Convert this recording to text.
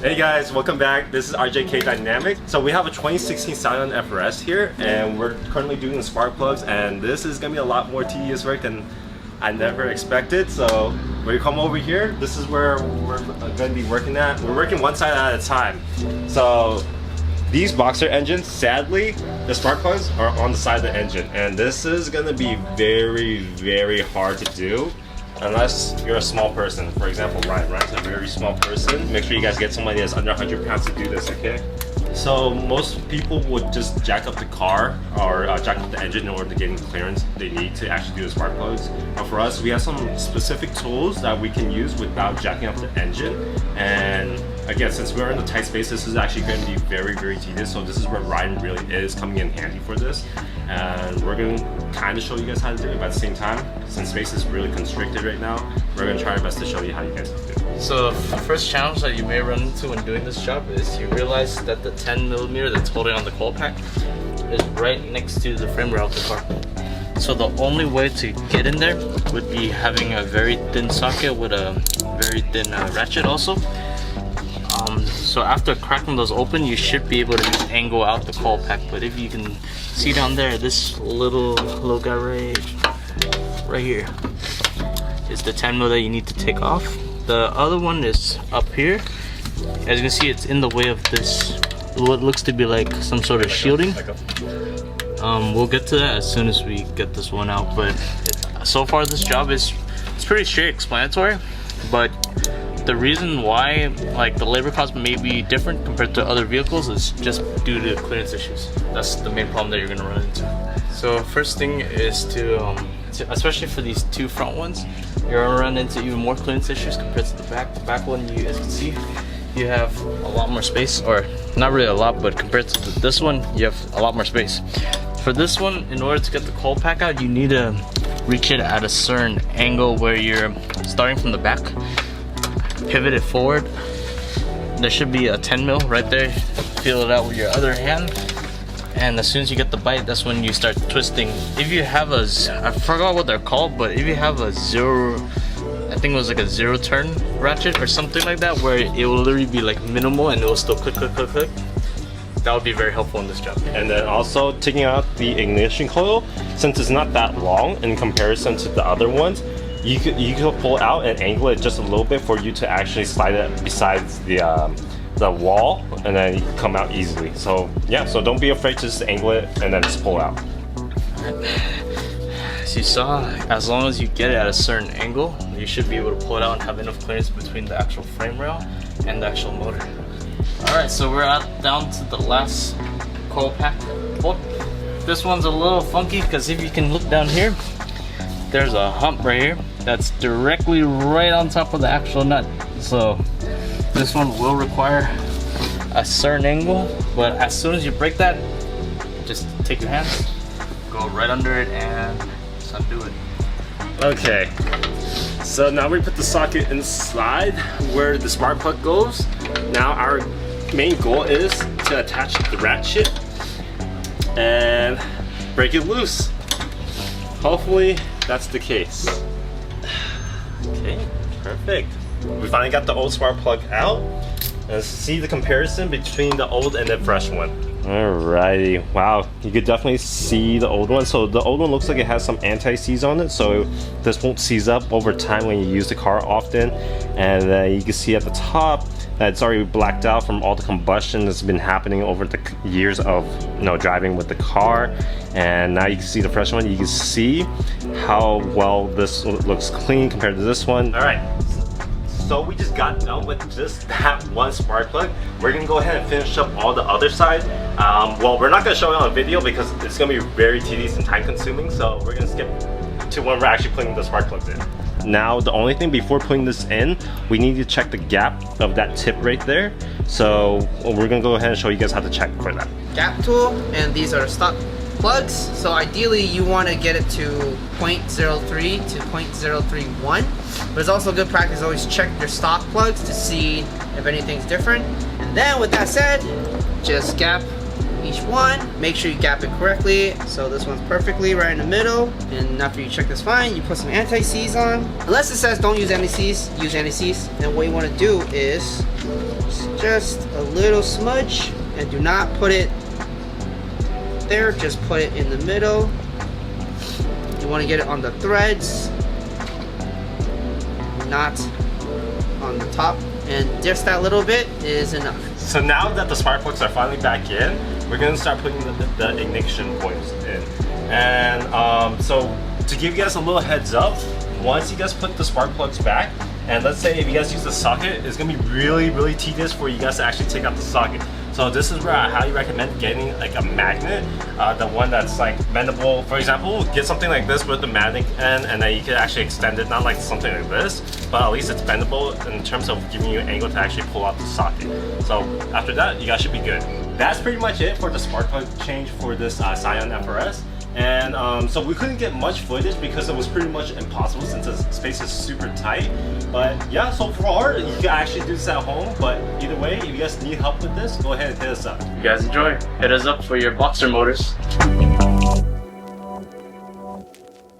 Hey guys, welcome back. This is RJK Dynamic. So we have a 2016 Scion FRS here, and we're currently doing the spark plugs, and this is gonna be a lot more tedious work than I never expected. So when you come over here, this is where we're gonna be working at. We're working one side at a time. So these boxer engines, sadly, the spark plugs are on the side of the engine, and this is gonna be very hard to do unless you're a small person. For example, Ryan's a very small person. Make sure you guys get somebody that's under 100 pounds to do this, okay? So most people would just jack up the car or jack up the engine in order to get the clearance they need to actually do the spark plugs. But for us, we have some specific tools that we can use without jacking up the engine. And again, since we're in the tight space, this is actually going to be very tedious. So this is where Ryan really is coming in handy for this. And we're going to kind of show you guys how to do it, but at the same time, since space is really constricted right now, we're going to try our best to show you how you guys do it. So the first challenge that you may run into when doing this job is you realize that the 10mm that's holding on the coil pack is right next to the frame rail of the car. So the only way to get in there would be having a very thin socket with a very thin ratchet also. So after cracking those open, you should be able to just angle out the coil pack. But if you can see down there, this little guy right here is the 10mm that you need to take off. The other one is up here. As you can see, it's in the way of this, what looks to be like some sort of shielding. We'll get to that as soon as we get this one out. But so far, this job it's pretty straight explanatory. But the reason why like the labor cost may be different compared to other vehicles is just due to clearance issues. That's the main problem that you're gonna run into. So first thing is to especially for these two front ones, you're gonna run into even more clearance issues compared to the back. The back one, you as you can see, you have a lot more space, or not really a lot, but compared to this one, you have a lot more space. For this one, in order to get the coil pack out, you need to reach it at a certain angle where you're starting from the back. Pivot it forward. There should be a 10mm right there. Feel it out with your other hand, and as soon as you get the bite, that's when you start twisting. If you have a, I forgot what they're called, but if you have a zero, I think it was like a zero turn ratchet or something like that, where it will literally be like minimal and it will still click, that would be very helpful in this job. And then also taking out the ignition coil, since it's not that long in comparison to the other ones, you could pull it out and angle it just a little bit for you to actually slide it besides the wall, and then you can come out easily. So yeah, so don't be afraid to just angle it and then just pull it out. As you saw, as long as you get it at a certain angle, you should be able to pull it out and have enough clearance between the actual frame rail and the actual motor. Alright, so we're down to the last coil pack. Well, this one's a little funky because if you can look down here, there's a hump right here that's directly right on top of the actual nut. So this one will require a certain angle, but as soon as you break that, just take your hands, go right under it, and just undo it. Okay, so now we put the socket inside where the spark plug goes. Now our main goal is to attach the ratchet and break it loose. Hopefully that's the case. Okay, perfect. We finally got the old spark plug out. Let's see the comparison between the old and the fresh one. Alrighty, wow, you could definitely see the old one. So the old one looks like it has some anti-seize on it, so this won't seize up over time when you use the car often. And you can see at the top that it's already blacked out from all the combustion that's been happening over the years of driving with the car. And now you can see the fresh one. You can see how well this looks clean compared to this one. All right. So we just got done with just that one spark plug. We're gonna go ahead and finish up all the other side. Well, we're not gonna show it on video because it's gonna be very tedious and time consuming. So we're gonna skip to when we're actually putting the spark plugs in. Now, the only thing before putting this in, we need to check the gap of that tip right there. So we're gonna go ahead and show you guys how to check for that. Gap tool, and these are stock plugs. So ideally you want to get it to 0.03 to 0.031. But it's also good practice to always check your stock plugs to see if anything's different. And then with that said, just gap each one. Make sure you gap it correctly. So this one's perfectly right in the middle. And after you check this fine, you put some anti-seize on. Unless it says don't use anti-seize, use anti-seize. And what you want to do is just a little smudge, and do not put it there, just put it in the middle. You want to get it on the threads, not on the top, and just that little bit is enough. So now that the spark plugs are finally back in, we're gonna start putting the ignition coils in. And so to give you guys a little heads up, once you guys put the spark plugs back, and let's say if you guys use the socket, it's gonna be really tedious for you guys to actually take out the socket. So this is where I highly recommend getting like a magnet, the one that's like bendable. For example, get something like this with the magnet end, and then you can actually extend it, not like something like this, but at least it's bendable in terms of giving you an angle to actually pull out the socket. So after that, you guys should be good. That's pretty much it for the spark plug change for this Scion FRS. And so we couldn't get much footage because it was pretty much impossible since the space is super tight. But yeah, so far you can actually do this at home. But either way, if you guys need help with this, go ahead and hit us up. You guys enjoy. Hit us up for your boxer motors.